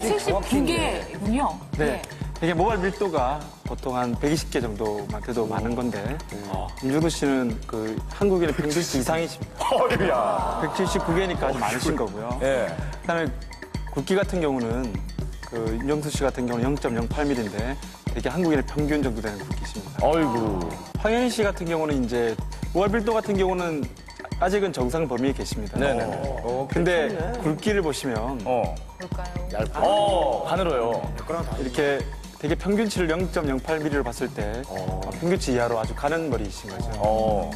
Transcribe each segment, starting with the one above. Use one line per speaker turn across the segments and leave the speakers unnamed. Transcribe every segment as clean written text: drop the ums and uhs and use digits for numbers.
179개군요.
네. 이게 모발 밀도가 보통 한 120개 정도만 돼도 많은 건데, 임준호 씨는 그 한국인의 평균치 이상이십니다.
어이야.
179개니까 아주 많으신 거고요.
예.
그다음에 굵기 같은 경우는 그 윤정수 씨 같은 경우는 0.08mm인데 되게 한국인의 평균 정도 되는 굵기십니다.
어이구.
황현희 씨 같은 경우는 이제 모발 밀도 같은 경우는 아직은 정상 범위에 계십니다.
네네네.
근데 굵기를 보시면
볼까요?
가늘어요.
이렇게 되게 평균치를 0.08mm로 봤을 때 평균치 이하로 아주 가는 머리이신 거죠.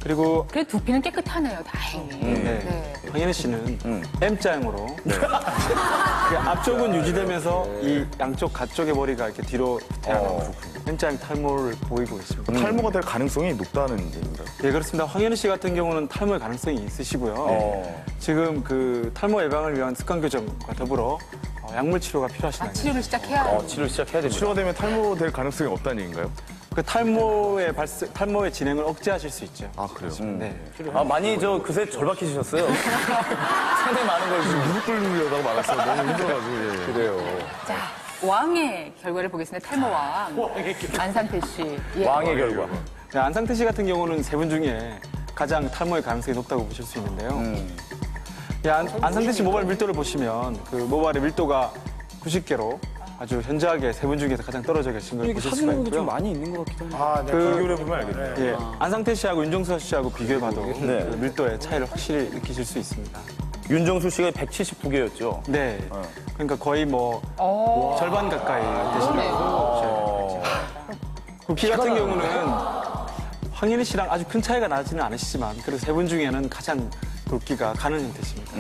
그리고
그래도 두피는 깨끗하네요, 다행히.
네. 황현희 씨는 M자형으로 이게 앞쪽은 유지되면서 이 양쪽 가쪽의 머리가 이렇게 뒤로 태어나고 M자형 탈모를 보이고 계십니다.
탈모가 될 가능성이 높다는 얘기인가요?
예, 그렇습니다. 황현희 씨 같은 경우는 탈모의 가능성이 있으시고요. 지금 그 탈모 예방을 위한 습관 교정과 더불어 약물 치료가 필요하시나요?
치료를 시작해야 해요.
치료를 시작해야 됩니다.
치료가 되면 탈모 될 가능성이 없다는 얘기인가요?
그 탈모의 진행을 억제하실 수 있죠.
아, 그래요?
네.
많이 그새 절박해지셨어요. 상당히 많은 걸 지금.
무릎 꿇으려다가 말았어요. 너무 힘들어가지고. 예.
그래요.
자, 왕의 결과를 보겠습니다. 탈모왕. 안상태 씨. 예.
왕의 결과.
네, 안상태 씨 같은 경우는 세 분 중에 가장 탈모의 가능성이 높다고 보실 수 있는데요. 안상태 씨 모발 밀도를 보시면 그 모발의 밀도가 90개로 아주 현저하게 세 분 중에서 가장 떨어져 계신 걸 보실 수가 있고요.
많이 있는 것 같기도 한데.
비교를 해보면 알겠네요.
예, 안상태 씨하고 윤정수 씨하고 비교해봐도 그 밀도의 차이를 확실히 느끼실 수 있습니다.
윤정수 씨가 179개였죠.
네, 그러니까 거의 뭐 절반 가까이 되시라고. 굵기 같은 경우는 황현희 씨랑 아주 큰 차이가 나지는 않으시지만 그래도 세 분 중에는 가장 굵기가 가는 형태십니다.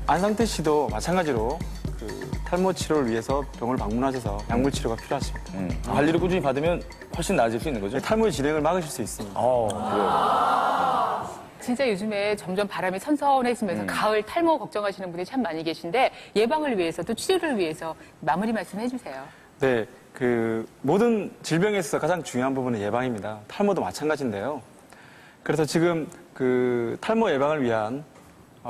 안상태 씨도 마찬가지로 그 탈모 치료를 위해서 병원을 방문하셔서 약물 치료가 필요하십니다.
관리를 꾸준히 받으면 훨씬 나아질 수 있는 거죠?
탈모의 진행을 막으실 수 있습니다.
그래요.
진짜 요즘에 점점 바람이 선선해지면서 가을 탈모 걱정하시는 분이 참 많이 계신데 예방을 위해서 또 치료를 위해서 마무리 말씀 해주세요.
네, 그 모든 질병에서 가장 중요한 부분은 예방입니다. 탈모도 마찬가지인데요. 그래서 지금 그 탈모 예방을 위한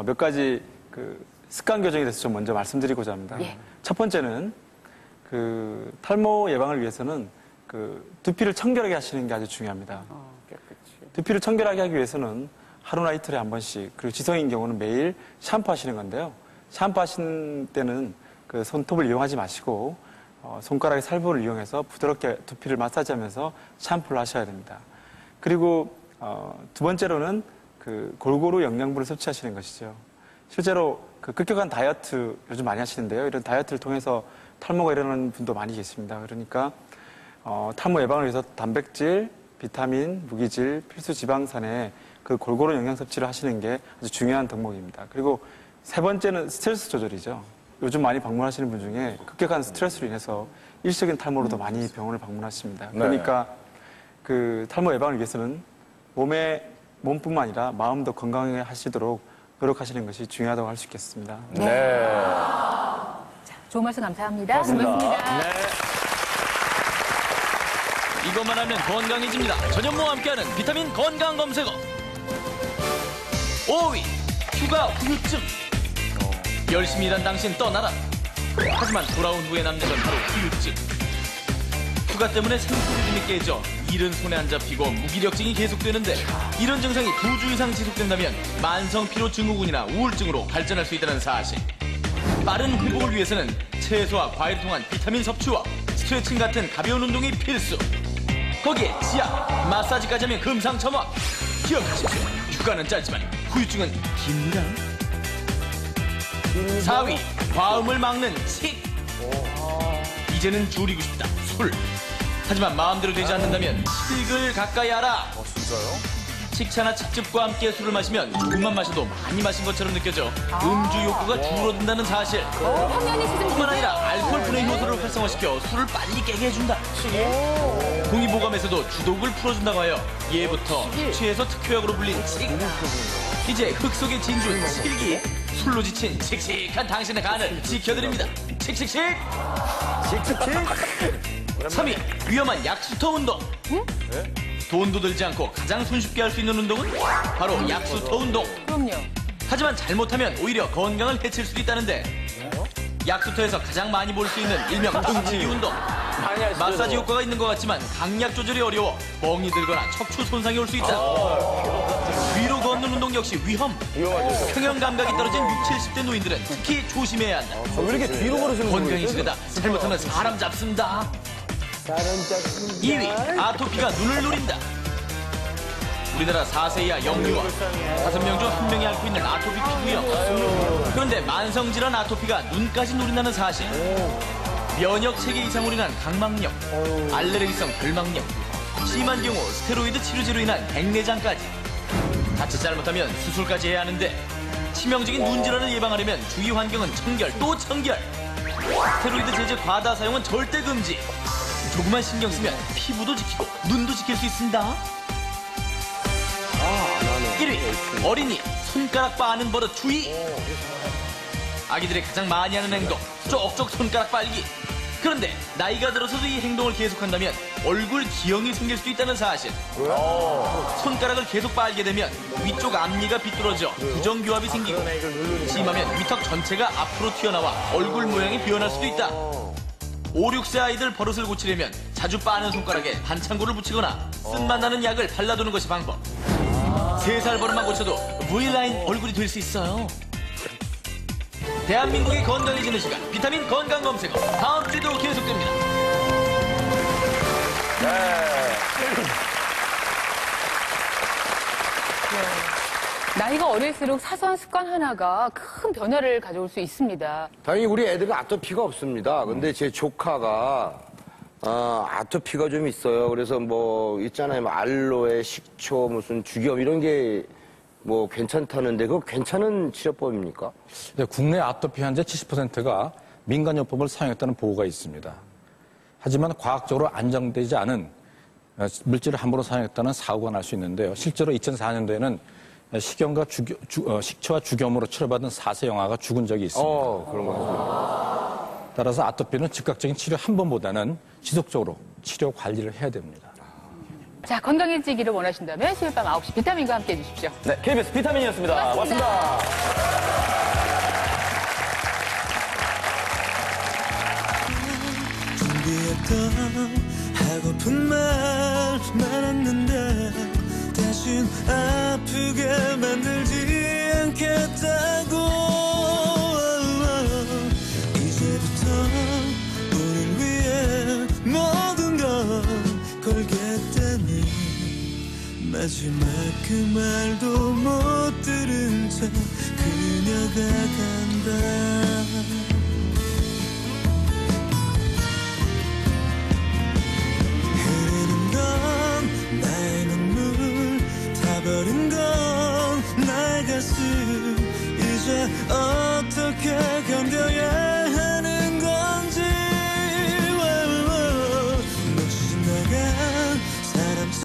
몇 가지 그 습관 교정에 대해서 좀 먼저 말씀드리고자 합니다.
예.
첫 번째는 그 탈모 예방을 위해서는 그 두피를 청결하게 하시는 게 아주 중요합니다. 두피를 청결하게 하기 위해서는 하루나 이틀에 한 번씩, 그리고 지성인 경우는 매일 샴푸하시는 건데요. 샴푸하시는 때는 그 손톱을 이용하지 마시고 손가락의 살부를 이용해서 부드럽게 두피를 마사지하면서 샴푸를 하셔야 됩니다. 그리고 두 번째로는 그 골고루 영양분을 섭취하시는 것이죠. 실제로 그 급격한 다이어트 요즘 많이 하시는데요. 이런 다이어트를 통해서 탈모가 일어나는 분도 많이 계십니다. 그러니까 탈모 예방을 위해서 단백질, 비타민, 무기질, 필수 지방산의 그 골고루 영양 섭취를 하시는 게 아주 중요한 덕목입니다. 그리고 세 번째는 스트레스 조절이죠. 요즘 많리 방문하시는 분 중에 급격한 스트레스로 인해서 일시적인 탈모로도 많이 병원을 방문하십니다. 그러니까 그 탈모 예방을 위해서는 몸뿐만 아니라 마음도 건강하게 하시도록 노력하시는 것이 중요하다고 할 수 있겠습니다.
네.
좋은 말씀 감사합니다.
고맙습니다.
고맙습니다.
이것만 하면 건강해집니다. 전현무와 함께하는 비타민 건강 검색어. 5위, 휴가 후유증. 열심히 일한 당신 떠나라. 하지만 돌아온 후에 남는 건 바로 후유증. 휴가 때문에 생수리듬이 깨져 일은 손에 안 잡히고 무기력증이 계속되는데 이런 증상이 2주 이상 지속된다면 만성 피로 증후군이나 우울증으로 발전할 수 있다는 사실. 빠른 회복을 위해서는 채소와 과일을 통한 비타민 섭취와 스트레칭 같은 가벼운 운동이 필수. 거기에 치약, 마사지까지 하면 금상첨화. 기억하십시오. 휴가는 짧지만 후유증은 깁니다. 4위, 과음을 막는 칙. 이제는 줄이고 싶다, 술. 하지만 마음대로 되지 않는다면 칙을 가까이 하라.
진짜요?
칙차나 칡즙과 함께 술을 마시면 조금만 마셔도 많이 마신 것처럼 느껴져 음주 욕구가 줄어든다는 사실.
황현희 씨
뿐만 아니라 알코올분해 효소를 활성화시켜 술을 빨리 깨게 해준다. 동의보감에서도 주독을 풀어준다고 하여 예부터 취해서 특효약으로 불린 칙. 이제 흙 속의 진주 칙이 술로 지친 칙칙한 당신의 간을 지켜드립니다. 칙칙칙. 3위, 위험한 약수터 운동. 돈도 들지 않고 가장 손쉽게 할 수 있는 운동은 바로 약수터 운동.
그럼요.
하지만 잘못하면 오히려 건강을 해칠 수도 있다는데 약수터에서 가장 많이 볼 수 있는 일명 뚱치기 운동. 마사지 효과가 있는 것 같지만 강약 조절이 어려워 멍이 들거나 척추 손상이 올 수 있다. 위로 걷는 운동 역시 위험. 평형 감각이 떨어진 60, 70대 노인들은 특히 조심해야 한다.
왜 이렇게 뒤로 걸으시는 거예요?
건강이 지르다 잘못하면 사람 잡습니다. 2위, 아토피가 눈을 노린다. 우리나라 4세 이하 영유아 5명 중 1명이 앓고 있는 아토피 피부염. 그런데 만성질환 아토피가 눈까지 노린다는 사실. 면역 체계 이상으로 인한 각막염, 알레르기성 결막염, 심한 경우 스테로이드 치료제로 인한 백내장까지. 자칫 잘못하면 수술까지 해야 하는데 치명적인 눈 질환을 예방하려면 주위 환경은 청결 또 청결. 스테로이드 제제 과다 사용은 절대 금지. 조금만 신경 쓰면 피부도 지키고 눈도 지킬 수 있습니다. 1위, 어린이 손가락 빠는 버릇 주의. 아기들이 가장 많이 하는 행동, 쪽쪽 손가락 빨기. 그런데 나이가 들어서도 이 행동을 계속한다면 얼굴 기형이 생길 수도 있다는 사실. 손가락을 계속 빨게 되면 위쪽 앞니가 비뚤어져 부정교합이 생기고 심하면 위턱 전체가 앞으로 튀어나와 얼굴 모양이 변할 수도 있다. 5, 6세 아이들 버릇을 고치려면 자주 빠는 손가락에 반창고를 붙이거나 쓴맛 나는 약을 발라두는 것이 방법. 3살 버릇만 고쳐도 V라인 얼굴이 될 수 있어요. 대한민국이 건강해지는 시간, 비타민 건강검색어. 다음 주에도 계속됩니다.
나이가 어릴수록 사소한 습관 하나가 큰 변화를 가져올 수 있습니다.
다행히 우리 애들은 아토피가 없습니다. 근데 제 조카가 아토피가 좀 있어요. 그래서 뭐 있잖아요. 뭐 알로에, 식초, 무슨 죽염 이런 게 뭐 괜찮다는데 그거 괜찮은 치료법입니까?
네, 국내 아토피 환자 70%가 민간요법을 사용했다는 보고가 있습니다. 하지만 과학적으로 안정되지 않은 물질을 함부로 사용했다는 사고가 날 수 있는데요. 실제로 2004년도에는 식초와 죽염으로 치료받은 4세 영아가 죽은 적이 있습니다.
그런 거 같습니다.
따라서 아토피는 즉각적인 치료 한 번보다는 지속적으로 치료 관리를 해야 됩니다.
자, 건강해지기를 원하신다면 수요일 밤 9시 비타민과 함께 해주십시오.
네, KBS 비타민이었습니다. 고맙습니다.
준비했던 하고픈 말 많았는데 다신 아프게 만들지 않겠다고. 이제부터 우린 위해 모든 걸 걸겠다니 마지막 그 말도 못 들은 채 그녀가 간다. 나의 눈물 다 버린 건 나의 가슴 이제